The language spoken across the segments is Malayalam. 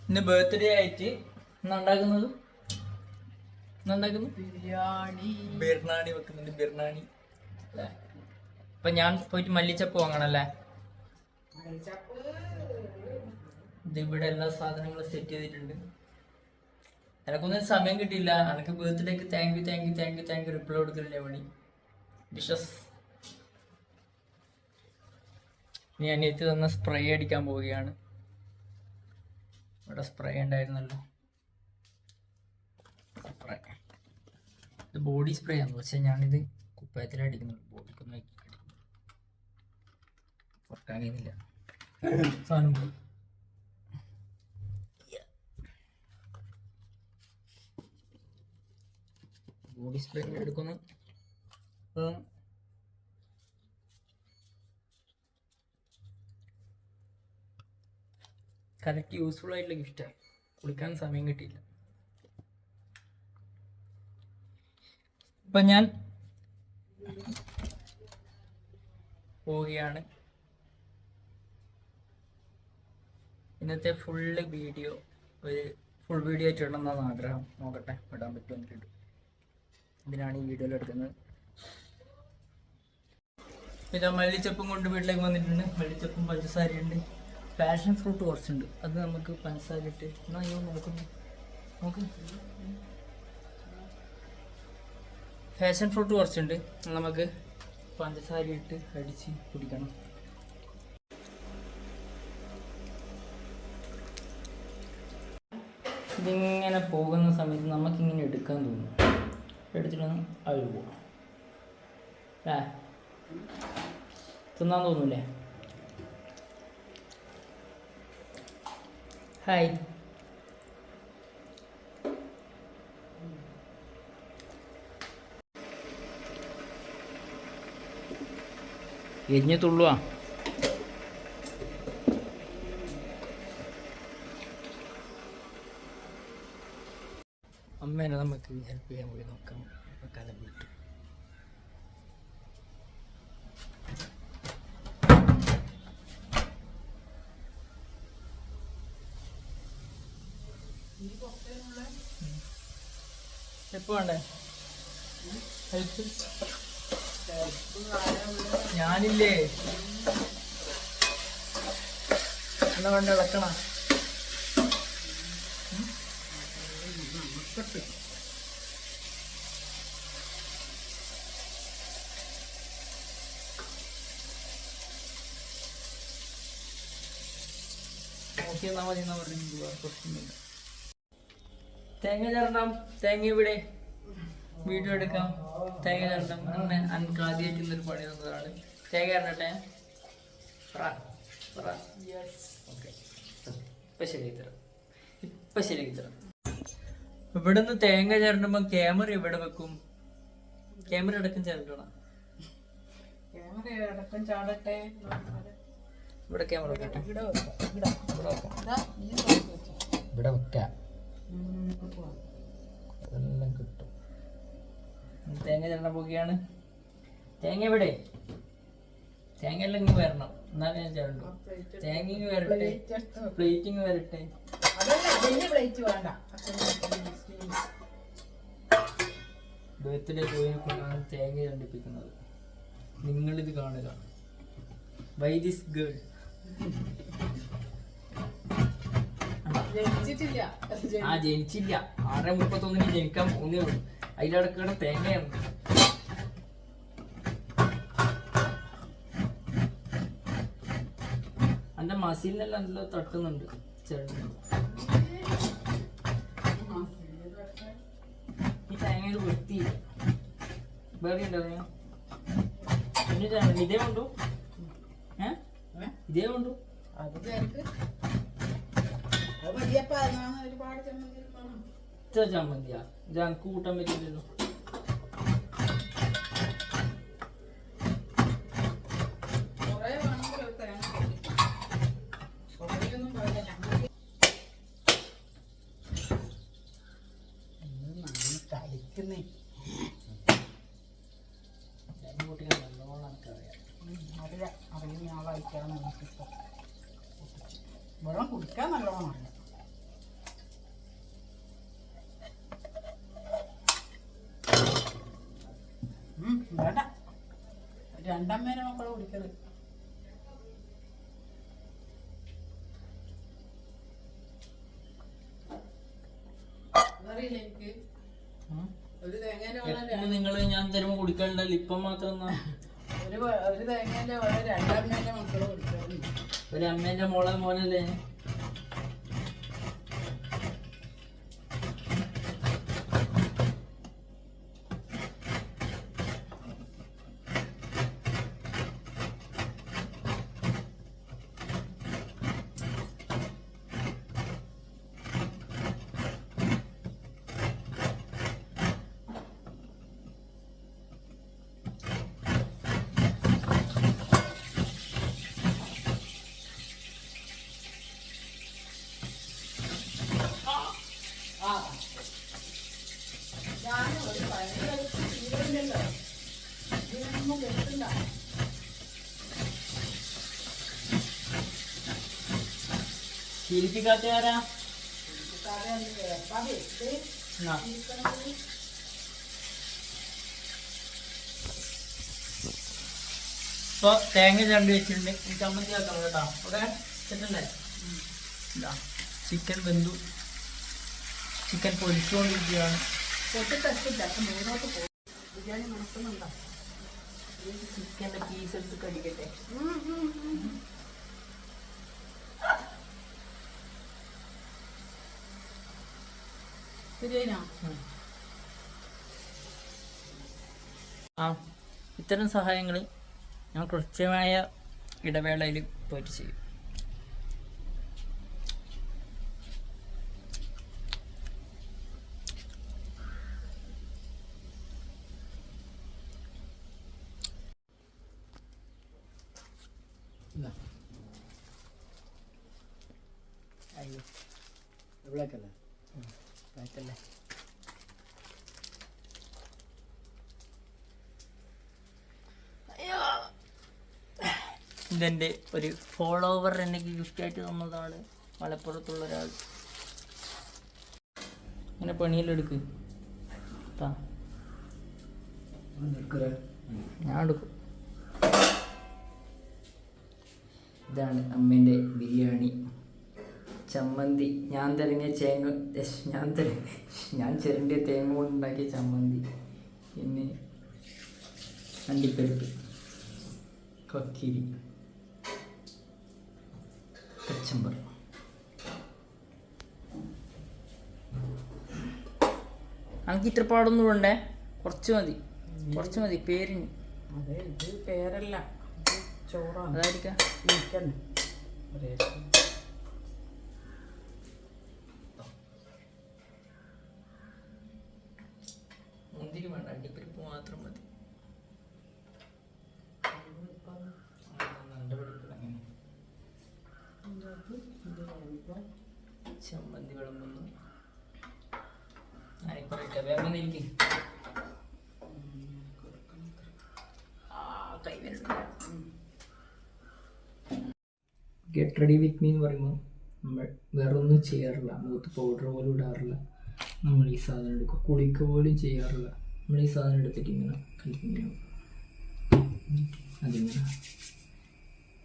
ഇന്ന് ബർത്ത്ഡേ ആയിട്ട് ഉണ്ടാക്കുന്നത് ബിർണാണി വെക്കുന്നുണ്ട്. ബിർണാണി അല്ലേ? അപ്പൊ ഞാൻ പോയിട്ട് മല്ലിച്ചപ്പ് വാങ്ങണല്ലേ. ഇവിടെ എല്ലാ സാധനങ്ങളും സെറ്റ് ചെയ്തിട്ടുണ്ട്. എനക്കൊന്നും സമയം കിട്ടിയില്ല. എനിക്ക് ബർത്ത്ഡേക്ക് താങ്ക് യു റിപ്ലൈ കൊടുക്കലില്ലേ പണി. വിഷസ് ഇനി അനിയത്തി തന്ന സ്പ്രേ അടിക്കാൻ പോവുകയാണ്. ഇവിടെ സ്പ്രേ ഉണ്ടായിരുന്നല്ലോ. സ്പ്രേ ഇത് ബോഡി സ്പ്രേ ആണ്. പക്ഷെ ഞാനിത് കുപ്പായത്തിൽ അടിക്കുന്നുള്ളൂ. ബോഡിക്കൊന്നും വർക്കാൻ കഴിയുന്നില്ല. സാധനം പോയി. ബോഡി സ്പ്രേ എടുക്കുന്നു. കറക്റ്റ് യൂസ്ഫുൾ ആയിട്ടുള്ള ഗിഫ്റ്റാണ്. കുളിക്കാൻ സമയം കിട്ടിയില്ല. ഇപ്പം ഞാൻ പോവുകയാണ്. ഇന്നത്തെ ഫുൾ വീഡിയോ ആയിട്ട് ഇടണം എന്നാണ് ആഗ്രഹം. നോക്കട്ടെ ഇടാൻ പറ്റുമെന്നിട്ട്. ഇതിനാണ് ഈ വീഡിയോയിൽ എടുക്കുന്നത്. പിന്നെ മല്ലിച്ചപ്പും കൊണ്ട് വീട്ടിലേക്ക് വന്നിട്ടുണ്ട്. മല്ലിച്ചപ്പും പഞ്ചസാരയുണ്ട്. പാഷൻ ഫ്രൂട്ട് കുറച്ചുണ്ട്. അത് നമുക്ക് പഞ്ചസാര ഇട്ട് നോക്ക്. പാഷൻ ഫ്രൂട്ട് കുറച്ചുണ്ട്. നമുക്ക് പഞ്ചസാര ഇട്ട് അടിച്ച് കുടിക്കണം. ഇതിങ്ങനെ പോകുന്ന സമയത്ത് നമുക്കിങ്ങനെ എടുക്കാൻ തോന്നും. എടുത്തിട്ടൊന്ന് അഴുകും. തിന്നാൻ തോന്നൂലേ? ഹായ്. എരിഞ്ഞ് തുള്ളുവാ. അമ്മേനെ നമുക്ക് ഹെൽപ്പ് ചെയ്യാൻ പോയി നോക്കാം. കലം വിട്ടു. എപ്പോ വേണ്ടേ ഹെൽപ്പ്? ഞാനില്ലേ എന്നാ വേണ്ട ഇളക്കണ. നോക്കിയെന്നാ മതി എന്നാ പറഞ്ഞു. പ്രശ്നമില്ല. തേങ്ങ ചേർക്കാം. തേങ്ങ ഇവിടെ വീഡിയോ എടുക്കാം. തേങ്ങ ചേർക്കാം. അങ്ങനെ എനിക്ക് ആദ്യമായിട്ട് ഇന്നൊരു പണി തന്നതാണ്. തേങ്ങ ചേർന്നട്ടെ. ഓക്കെ, ഇപ്പം ശരിയാക്കി തരാം. ഇവിടെ നിന്ന് തേങ്ങ ചേർന്നുമ്പോൾ ക്യാമറ എവിടെ വെക്കും? ക്യാമറ അടക്കം ചേർക്കണം. ഇവിടെ ക്യാമറ വെക്കട്ടെ. ഇവിടെ വെക്കാം. അതെല്ലാം കിട്ടും. തേങ്ങ ചേർന്ന പോവുകയാണ്. തേങ്ങ എവിടെ? തേങ്ങ എല്ലാം ഇങ്ങ് വരണം. എന്നാലും ഞാൻ ചേർന്നു. തേങ്ങ ഇങ്ങ് വരട്ടെ. പ്ലേറ്റിങ് വരട്ടെ. ബർത്ത്ഡേ പോയിനെ കൊണ്ടാണ് തേങ്ങ കണ്ടിപ്പിക്കുന്നത്. നിങ്ങളിത് കാണുക. Why this girl? ജനിച്ചില്ല. 6:31 ജനിക്കാൻ പോകുന്നേ ഉള്ളൂ. അതിലടക്കണ തേങ്ങയാണ്. എന്റെ മസിലിനെല്ലാം നല്ല തട്ടുന്നുണ്ട്. ഈ തേങ്ങയിൽ വൃത്തിയില്ല. വേറെ ഉണ്ടോ? ഇതേ ഉണ്ടോ? ഇതേ ഉണ്ടോ? ചമ്മന്തിയാ? ഇത് എനിക്ക് കൂട്ടാൻ പറ്റില്ലല്ലോ. വെള്ളം കുടിക്കാൻ നല്ലോണം അറിയാം. രണ്ടമ്മേനെ മക്കളെ കുടിക്കത്. അതറിയില്ല എനിക്ക്. ഒരു തേങ്ങേന്റെ നിങ്ങള് ഞാൻ തരുമ്പോ കുടിക്കലുണ്ടല്ലോ, ഇപ്പം മാത്രം ഒരു തേങ്ങേന്റെ വളരെ രണ്ടമ്മേന്റെ മക്കളെ കുടിക്കാറുണ്ട്. ഒരു അമ്മേന്റെ മോനല്ലേ? ശീലിപ്പിക്കാത്തയാരാ? ഇപ്പൊ തേങ്ങ ചണ്ടി വെച്ചിട്ടുണ്ട്. ഈ ചമ്മന്തി ആക്കണം കേട്ടോ. ഓക്കെ, സെറ്റല്ലേ? ചിക്കൻ വെന്തു, ചിക്കൻ പൊരിച്ചുകൊണ്ടിരിക്കുകയാണ്. ചിക്കൻ്റെ പീസ് എടുത്ത് കടിക്കട്ടെ. ഇത്തരം സഹായങ്ങൾ ഞാൻ കൃത്യമായ ഇടവേളയിൽ പോയിട്ട് ചെയ്യും. അയ്യോ, ബ്ലാക്കല്ലേ? ബ്ലാക്കല്ലേ? ഇതെൻ്റെ ഒരു ഫോളോവർ എനിക്ക് ഗിഫ്റ്റായിട്ട് തന്നതാണ്, മലപ്പുറത്തുള്ള ഒരാൾ. ഇങ്ങനെ പണിയിലെടുക്ക്. ഞാൻ എടുക്കും. ഇതാണ് അമ്മേൻ്റെ ബിരിയാണി. ചമ്മന്തി ഞാൻ ചിരണ്ടിയ തേങ്ങ കൊണ്ടുണ്ടാക്കിയ ചമ്മന്തി. പിന്നെ അണ്ടിപ്പരിപ്പ്, കക്കിരി, കച്ചമ്പർ. നമുക്ക് ഇത്ര പാടൊന്നും വേണ്ടേ? കുറച്ച് മതി പേരിന്. പേരല്ല, ചോറാണ്. അതായിരിക്കാം. മുന്തിരി വേണ്ട, അണ്ടിപ്പരിപ്പ് മാത്രം മതി. ചമ്മന്തി വിളമ്പുന്നു. ഞാനിപ്പറയട്ടെ, വേഗം എനിക്ക് ഗെറ്റ് റെഡി വിത്ത് മീ എന്ന് പറയുമ്പോൾ നമ്മൾ വേറൊന്നും ചെയ്യാറില്ല. മുഖത്ത് പൗഡർ പോലും ഇടാറില്ല. നമ്മൾ ഈ സാധനം എടുക്കുക, കുളിക്കുക പോലും ചെയ്യാറില്ല. നമ്മൾ ഈ സാധനം എടുത്തിട്ട് ഇങ്ങനെ കളിക്കുന്നു. അതിങ്ങനെ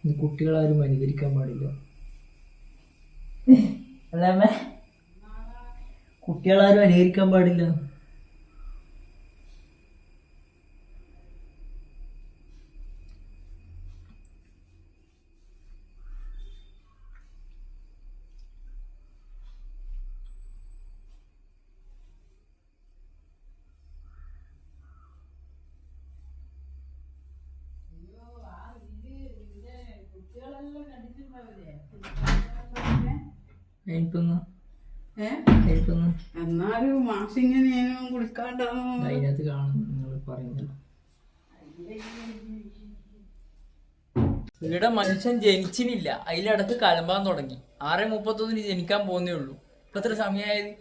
ഇത് കുട്ടികളാരും അനുകരിക്കാൻ പാടില്ല. അല്ലേ? കുട്ടികളാരും അനുകരിക്കാൻ പാടില്ല. എന്നാലും മാഷിങ്ങനെയും കുളിക്കാണ്ടാവും. അതിനകത്ത് കാണും നിങ്ങൾ പറയുന്നത്. ഇവിടെ മനുഷ്യൻ ജനിച്ചിനില്ല, അതിലിടക്ക് കലമ്പാൻ തുടങ്ങി. 6:31 ജനിക്കാൻ പോകുന്നേ ഉള്ളൂ. ഇപ്പൊ എത്ര സമയമായത്?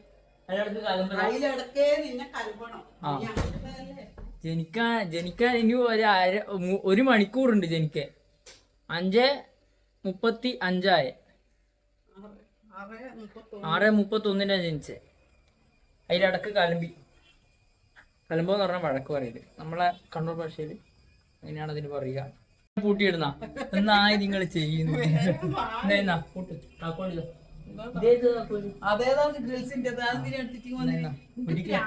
അതിലിടക്ക് ജനിക്കാൻ ഇനി ഒരു മണിക്കൂറുണ്ട് ജനിക്കാൻ. 5:35 6:31 ജനിച്ചേ. അതിലിടക്ക് കലമ്പോന്ന് പറഞ്ഞാൽ വഴക്ക് പറയല് നമ്മളെ കണ്ണൂർ ഭാഷയിൽ. അങ്ങനെയാണ് അതിന് പറയുക. പൂട്ടിയിടുന്ന എന്നായി നിങ്ങൾ ചെയ്യുന്നത് എന്നാ പൂട്ട് താക്കോലില്ല. ഇതേത് താക്കോല്? അതേതാണ് ഗ്രിൽസിന്റെ എടുത്തിട്ട് എന്നാ പിടിക്കാം.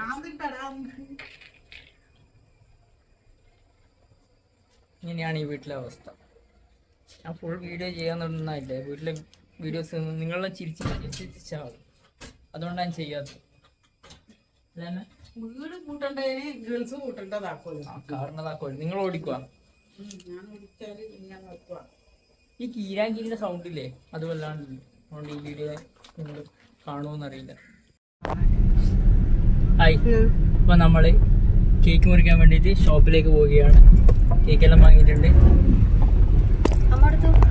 ഇങ്ങനെയാണ് ഈ വീട്ടിലെ അവസ്ഥ. ഞാൻ ഫുൾ വീഡിയോ ചെയ്യാൻ തുടങ്ങുന്നതല്ലേ, വീട്ടിലെ വീഡിയോസ് നിങ്ങളെ ചിരിച്ചാൽ മതി, അതുകൊണ്ടാണ് ഞാൻ ചെയ്യാത്തത്. അല്ലേ വീട് കൂട്ടണ്ടേ ഗ്രിൽസ് കൂട്ടണ്ടതാക്കോല്. കാരണതാക്കോല് നിങ്ങൾ ഓടിക്കുക. ഞാൻ ഓടിച്ചാല് ഞാൻ നോക്കുക. ഈ കീരാങ്കിരിന്റെ സൗണ്ടില്ലേ അത് വല്ലാണ്ട്, അതുകൊണ്ട് ഈ വീഡിയോ നിങ്ങൾ കാണുമോന്നറിയില്ല. ഹായ്, ഇപ്പൊ നമ്മള് കേക്ക് മുറിക്കാൻ വേണ്ടിയിട്ട് ഷോപ്പിലേക്ക് പോവുകയാണ്. കേക്കെല്ലാം വാങ്ങിയിട്ടുണ്ട്.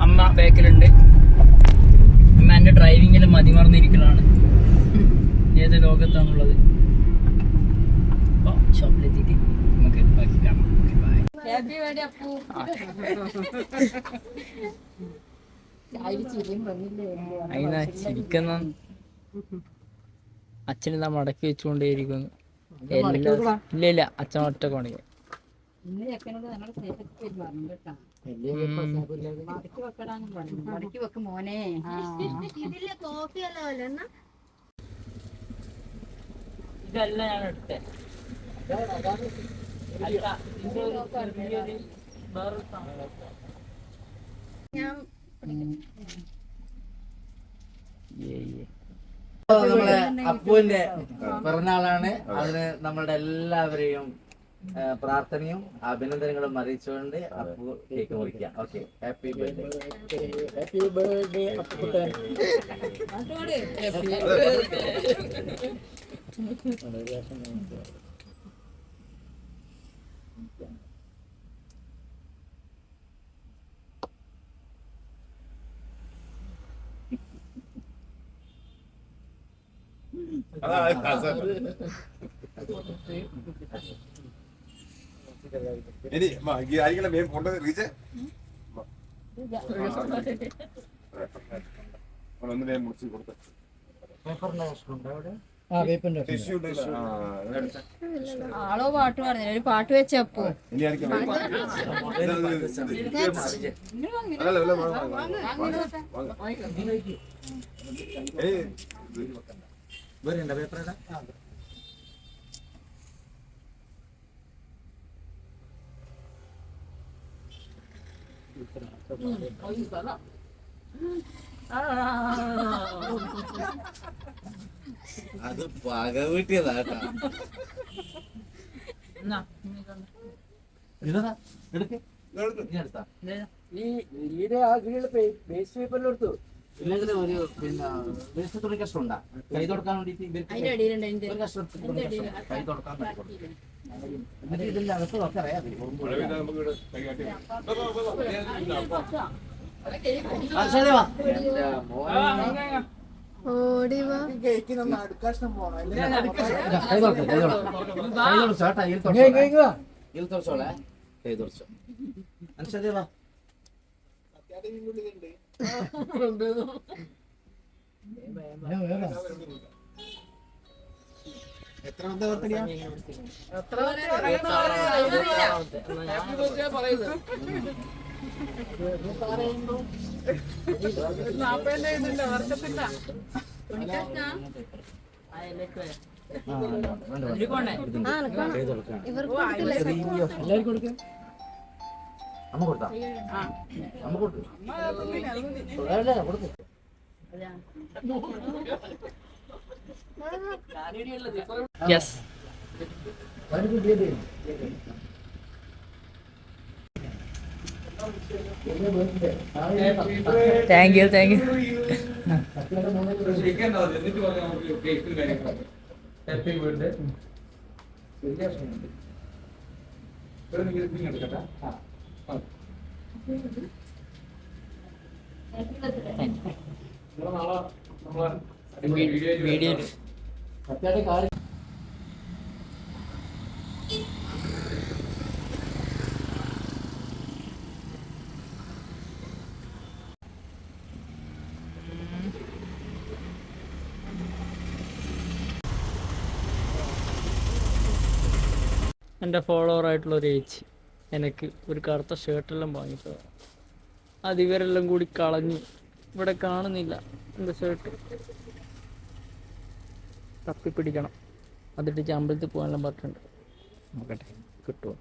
അമ്മ ബാക്കിലുണ്ട്. അമ്മ എന്റെ ഡ്രൈവിങ്ങിൽ മതിമറന്നിരിക്കലാണ്. ഏത് ലോകത്താണുള്ളത്. അപ്പോൾ ഷോപ്പിലെത്തിയിട്ട് നമുക്ക് ബാക്കി കാണാം. അതിനാ ചിരിക്കുന്ന അച്ഛനെന്താ മടക്കി വെച്ചുകൊണ്ടേയിരിക്കുന്നു. ഇല്ല ഇല്ല, അച്ഛൻ ഒറ്റ കൊണക്ക്. ഇതല്ല ഞാൻ എടുത്തേ. നമ്മളെ അപ്പുവിന്റെ പിറന്നാളാണ്. അതിന് നമ്മളുടെ എല്ലാവരെയും പ്രാർത്ഥനയും അഭിനന്ദനങ്ങളും അറിയിച്ചുകൊണ്ട് അപ്പു കേക്ക് മുറിക്കാം. Okay, happy birthday. Happy birthday Apputtan. ഇനി ആയിരിക്കണം മെയിൻ കൊണ്ട് റീച്ച് ഒന്ന് ഞാൻ മുറിച്ച് കൊടുത്ത ടിഷ്യൂ ആളോ പാട്ട് പറഞ്ഞു, ഒരു പാട്ട് വെച്ചപ്പോ ഇനി ആയിരിക്കും പേപ്പർ അത് പക വീട്ടിയതാട്ടാ. ഇല്ലെങ്കിൽ ഒരു പിന്നെ വേസ്റ്റ് തുണി കഷ്ടം ഉണ്ടാ കൈ തുടക്കാൻ വേണ്ടിട്ട് കൈ തുടക്കാൻ എന്നിട്ട് ഇതിന്റെ അകത്ത് ഒക്കെ അറിയാം. എല്ലാവർക്കും കൊടുക്ക. അമ്മ കൊടുത്താ അമ്മ കൊടുത്തു കൊടുത്തു. Yes, thank you thank you. Happy birthday. Video എൻ്റെ ഫോളോവർ ആയിട്ടുള്ള ഒരു ചേച്ചി എനിക്ക് ഒരു കറുത്ത ഷർട്ടെല്ലാം വാങ്ങിത്തത്. അത് ഇവരെല്ലാം കൂടി കളഞ്ഞു. ഇവിടെ കാണുന്നില്ല എൻ്റെ ഷർട്ട്. തപ്പിപ്പിടിക്കണം. അതിട്ട് അമ്പലത്തിൽ പോകാനെല്ലാം പറഞ്ഞിട്ടുണ്ട്. നോക്കട്ടെ കിട്ടുമോ.